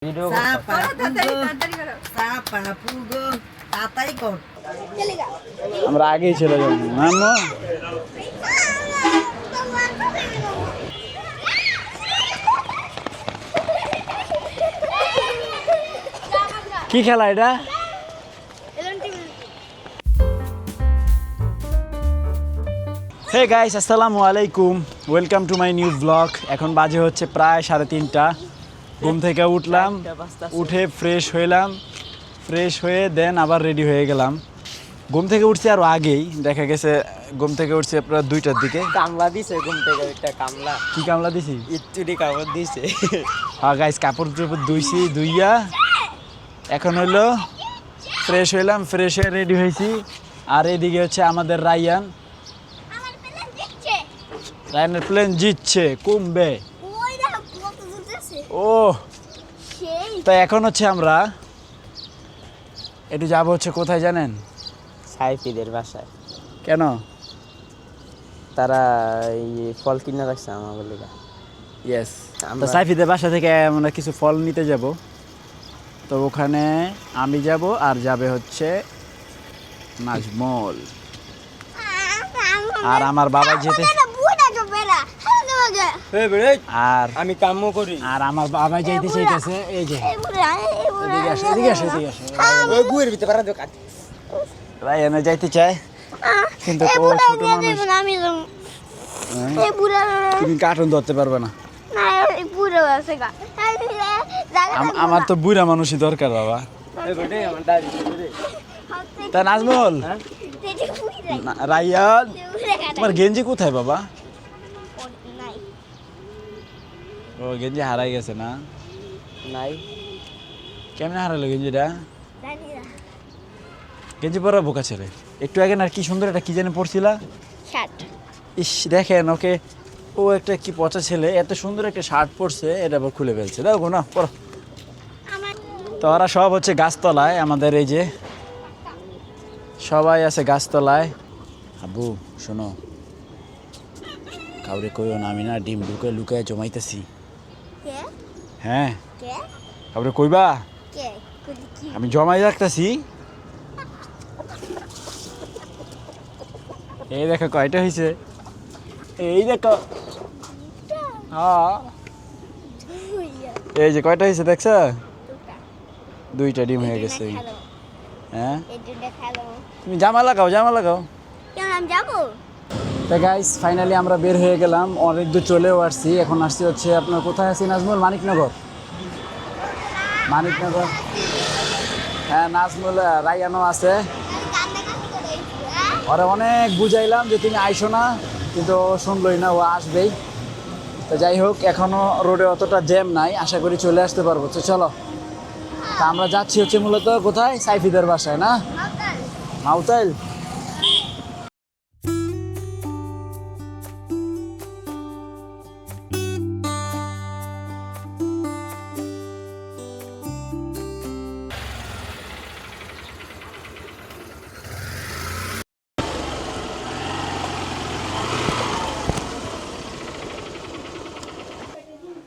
Video আমরা আগেই চলে যাবো আম্মু কি খেলা এটা? হে গাইস, আসসালামু আলাইকুম, welcome to my new blog. এখন বাজে হচ্ছে প্রায় 3:30। ঘুম থেকে উঠলাম, উঠে ফ্রেশ হইলাম, ফ্রেশ হয়ে দেন আবার রেডি হয়ে গেলাম। ঘুম থেকে উঠছি আরও আগেই, দেখা গেছে ঘুম থেকে উঠছি আপনার 2টার দিকে। কামলা দিছে ঘুম থেকে একটা কামলা। কি কামলা দিছি? ইচ্চুরি কাপড় দিছে। হ্যাঁ গাইস, কাপড় টাপড় ধুইছি, ধুইয়া এখন হইলো ফ্রেশ হইলাম, ফ্রেশ হয়ে রেডি হয়েছি। আর এদিকে হচ্ছে আমাদের রায়ানের প্লেন জিতছে, কমবে। ও তো এখন হচ্ছে আমরা একটু যাবো হচ্ছে কোথায় জানেন? সাইফিদের বাসায়। কেন? তারা এই ফল কিনে রাখছে আমার বলে। ইয়েস, তো সাইফিদের বাসা থেকে আমরা কিছু ফল নিতে যাব। তো ওখানে আমি যাব আর যাবে হচ্ছে নাজমল, আর আমার বাবা যেতে, আর আমি কামও করি, আর আমার বাবা যাইতে চাইতেছে। এই যে এদিকে আসো, এদিকে আসো, এদিকে আসো। ওই গুয়ের ভিতরে পারা দোকান রায়ানে যাইতে চায় কিন্তু ও ছোট মানুষ, তুমি কার্টুন ধরতে পারবে না। আমার তো বুড়া মানুষই দরকার বাবা। তা নাজমল, রায়ান তোমার গেঞ্জি কোথায় বাবা? ও গেঞ্জি হারাই গেছে না? নাই। কেমনে হারালো গেঞ্জিটা? গেঞ্জি পরা বোকা ছেলে। একটু আগে না কি সুন্দর একটা কি জানি পরছিলা। ইস দেখেন ওকে, ও একটা কি পচা ছেলে, এত সুন্দর একটা শার্ট পরছে, এটা আবার খুলে ফেলছে। দাও গো না পরো। তো ওরা সব হচ্ছে গাছতলায়, আমাদের এই যে সবাই আছে গাছতলায়। আব্বু শোনো, কাউরে কইও না, আমি না ডিম লুকায় লুকায় জমাইতেছি। হ্যাঁ কাউরে কইবা? আমি জমাই রাখতেছি। এই দেখো কয়টা হয়েছে, এই দেখো। হ্যাঁ এই যে কয়টা হয়েছে দেখছো? 2টা ডিম হয়ে গেছে। হ্যাঁ তুমি জামা লাগাও, জামা লাগাও। তো গাইস ফাইনালি আমরা বের হয়ে গেলাম, অনেক দূর চলেও আসছি। এখন আসছি হচ্ছে আপনার কোথায় আছি নাজমুল? মানিকনগর। মানিকনগর, হ্যাঁ নাজমুল রায়ানও আছে। ওরা অনেক বুঝাইলাম যে তুমি আইসো না, কিন্তু ও শুনলই না, ও আসবেই। তো যাই হোক, এখনও রোডে অতটা জ্যাম নাই, আশা করি চলে আসতে পারবো। তো চলো, তা আমরা যাচ্ছি হচ্ছে মূলত কোথায়? সাইফিদের বাসায় না, মাউতাইল।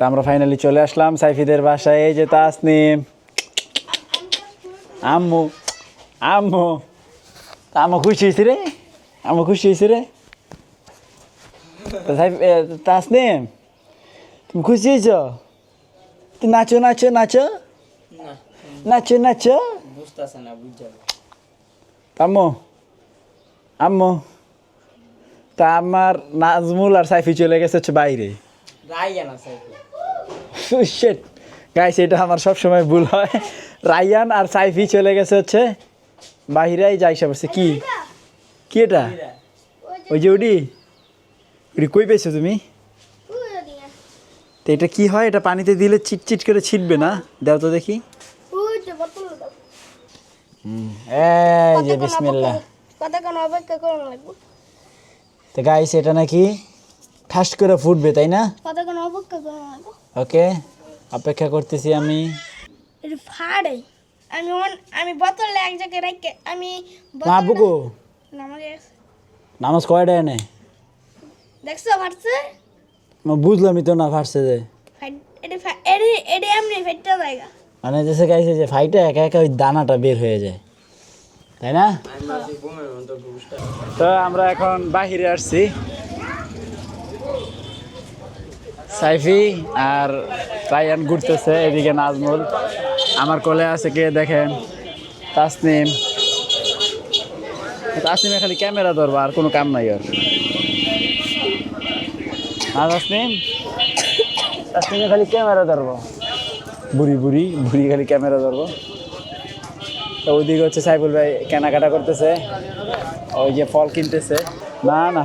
তা আমরা ফাইনালি চলে আসলাম সাইফিদের বাসায়। এই যে তাসনিম, আম্মু, আম্মু, আম্মু খুশি হয়েছি রে, আম্মু খুশি হয়েছি রে। তাসনিম তুমি খুশি হয়েছ? তুই নাচো নাচো নাচো নাচো নাচো। আম্মু, আম্মু, তা আমার নাজমুল আর সাইফি চলে গেছে হচ্ছে বাইরে। গাইস এটা আমার সবসময় ভুল হয়, রায়ান আর সাইফি চলে গেছে হচ্ছে বাহিরাই যাই সব। কি কি এটা? ওই যে ওডি ওডি কই পেয়েছো তুমি? তো এটা কি হয়? এটা পানিতে দিলে চিটচিট করে ছিটবে না? দাও তো দেখি। এই যে বিসমিল্লাহ। তো গাইস এটা নাকি ঠাস করে ফুটবে, তাই না? ওকে, অপেক্ষা করতেছি আমি। আমি বোতলে এক জায়গায় রেখে আমি মা বুকু নামাজ কয়টা এনে দেখছো ফাটছে? বুঝলামই তো না, ফাটছে যে এটা এমনি ফেটটা জায়গা। মানে যেসে গাইছে যে ফাইটে একা একা ওই দানাটা বের হয়ে যায়, তাই না? তো আমরা এখন বাহিরে আসছি, সাইফি আর রায়ান ঘুরতেছে, এদিকে নাজমুল, আমার কোলে আছে কে দেখেন, তাসনিম। তাসনিমে খালি ক্যামেরা ধরবো, আর কোনো কাম নাই ওর। না তাসনিম, তাসনিমে খালি ক্যামেরা ধরবো, বুড়ি বুড়ি বুড়ি খালি ক্যামেরা ধরবো। তো ওইদিকে হচ্ছে সাইফুল ভাই কেনাকাটা করতেছে, ওই যে ফল কিনতেছে। না না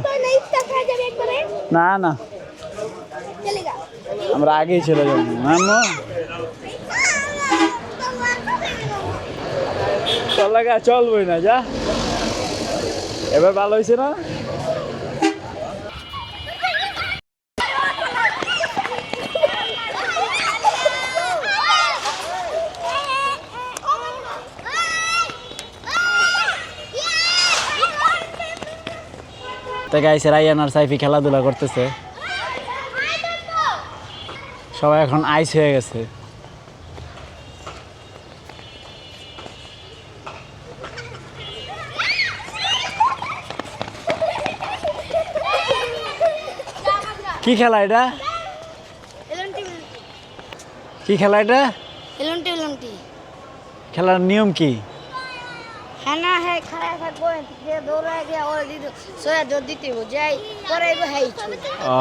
না না, আমরা আগেই চলে যাবো। মামু চল লাগা, চলবই না, যা এবার ভালো হয়েছে না? তো গাইছে রায়ান আর সাইফি খেলাধুলা করতেছে, সবাই এখন আইস হয়ে গেছে। কি খেলা এটা? কি খেলা এটা? খেলার নিয়ম কি? হ্যাঁ না হ্যাঁ খায় থাকবো যে দৌড়ায় গিয়ে ওরা দিত সোয়া জোর দিতে যাই পরে হ্যাঁ ও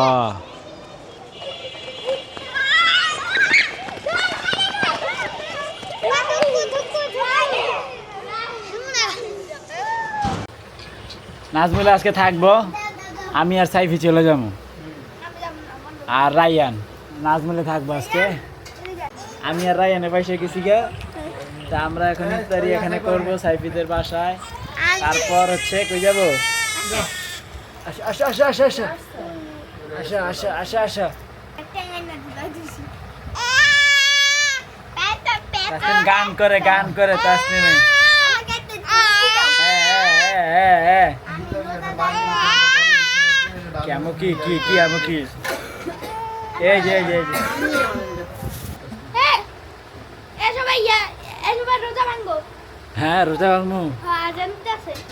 নাজমুল আজকে থাকবো, আমি আর সাইফি চলে যাবো, আর রায়ান। নাজমুলে থাকবো আজকে, আমি আর রায়ানে পয়সা গেছি গা। তা আমরা এখন ইফতারি এখানে করবো সাইফিদের বাসায়, তারপর হচ্ছে কই যাবো? আচ্ছা আচ্ছা আচ্ছা আচ্ছা আচ্ছা আচ্ছা আচ্ছা আচ্ছা আচ্ছা তাসনিম গান করে তাসনিমে। কি আমু কি কি কি আমু কি? এই যে এই যে এই যে হ্যাঁ, রোজা ভাঙবো।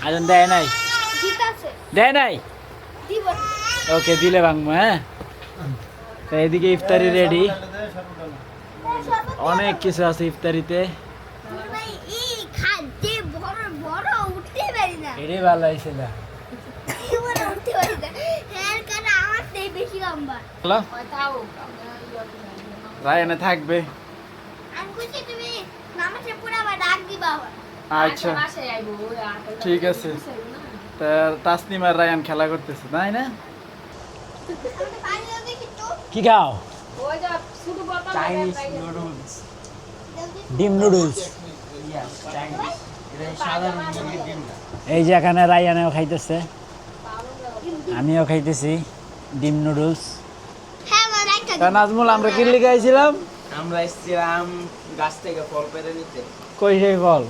আজান দেয় নাই, দেয় নাই, ওকে দিলে ভাঙবো। হ্যাঁ, তো এদিকে ইফতারি রেডি, অনেক কিছু আছে ইফতারিতে। এটাই ভালো হয়েছে না? রায়ানে থাকবে। আচ্ছা ঠিক আছে। তা তাসনিম আর রায়ান খেলা করতেছে, তাই না? কি খাও? চাইনিজ নুডলস, ডিম নুডলস। এই যে এখানে রায়ানেও খাইতেছে, আমিও খাইতেছি ডিম নুডলস। নাজমুল, আমরা কি লিখে আইছিলাম? আমরা এসেছিলাম গাছ থেকে ফল পেরে নিতে। কই সেই ফল?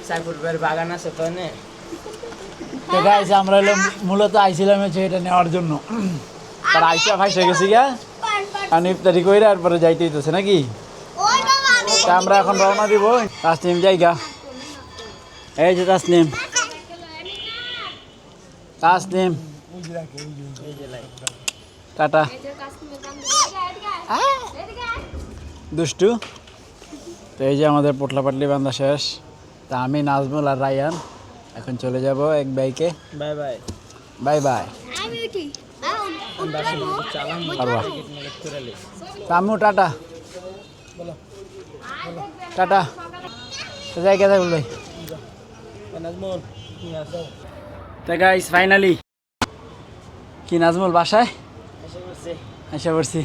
সাইফুল ভাইয়ের বাগান আছে তো নে। তো গাইস আমরা হলো মূলত আইছিলাম হচ্ছে এটা নেওয়ার জন্য, তার আইসা ফাইসা গেছি গা, আর ইফতারি কইরা আর পরে যাইতে হইতেছে নাকি। তা আমরা এখন রওনা দিব। তাসনিম জায়গা, এই যে তাসনিম, তাসনিম টাটা দুষ্টু। তো এই যে আমাদের পোটলা পাটলি বান্ধা শেষ। তা আমি, নাজমুল আর রায়ান এখন চলে যাব এক বাইকে। Bye bye bye bye. আম্মু টাটা, টাটা। জায়গা থাকল ভাই। তো গাইস ফাইনালি কি নাজমুল বাসায় এসে পড়ছি।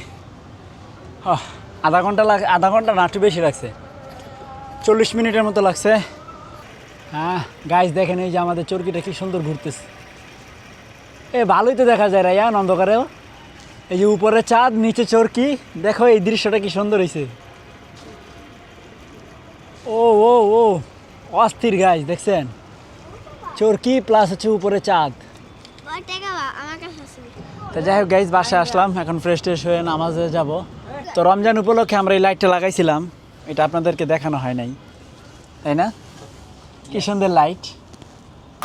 আধা ঘন্টা না, একটু বেশি লাগছে, 40 মিনিটের মতো লাগছে। হ্যাঁ গাইস দেখেন, এই যে আমাদের চরকিটা কি সুন্দর ঘুরতেছে। ভালোই তো দেখা যায় রায়ান অন্ধকারেও। এই যে উপরে চাঁদ, নিচে চরকি, দেখো এই দৃশ্যটা কি সুন্দর হয়েছে। ও ও ও অস্থির গাইস, দেখছেন? চরকি প্লাস হচ্ছে উপরে চাঁদ। তো যাই হোক গাইস, বাসায় আসলাম, এখন ফ্রেশ ট্রেশ হয়ে নামাজে যাব। তো রমজান উপলক্ষে আমরা এই লাইটটা লাগাইছিলাম, এটা আপনাদেরকে দেখানো হয় নাই, তাই না? কি সুন্দর লাইট।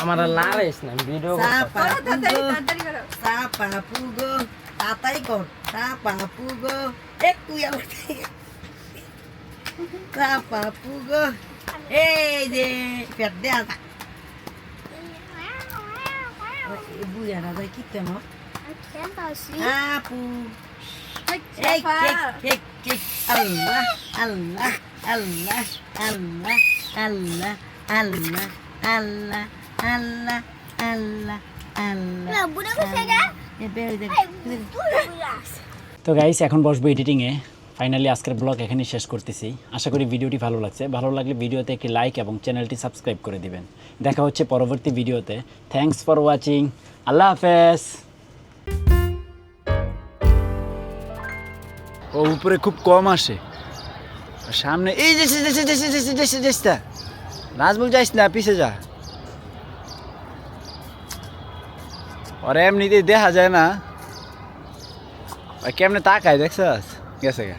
আমার লাগাইস না video Sapapugo, tatay ko, sapapugo, kuya mo. Sapapugo, de, perde ata. Buya na dai kitte no. Apu. Allah, Allah, Allah, Allah, Allah, Allah, Allah, Allah, Allah. তো গাইস এখন বসবো এডিটিংয়ে। ফাইনালি আজকের ব্লগ এখানেই শেষ করতেছি। আশা করি ভিডিওটি ভালো লাগছে। ভালো লাগলে ভিডিওতে একটি লাইক এবং চ্যানেলটি সাবস্ক্রাইব করে দিবেন। দেখা হচ্ছে পরবর্তী ভিডিওতে। Thanks for watching. আল্লাহ হাফেজ। ও উপরে খুব কম আসে, সামনে এই যে নাজমুল যাইস না, পিছে যা। ওরা এমনিতেই দেখা যায় না, কেমনে তাকায় দেখছস, গেছে গা।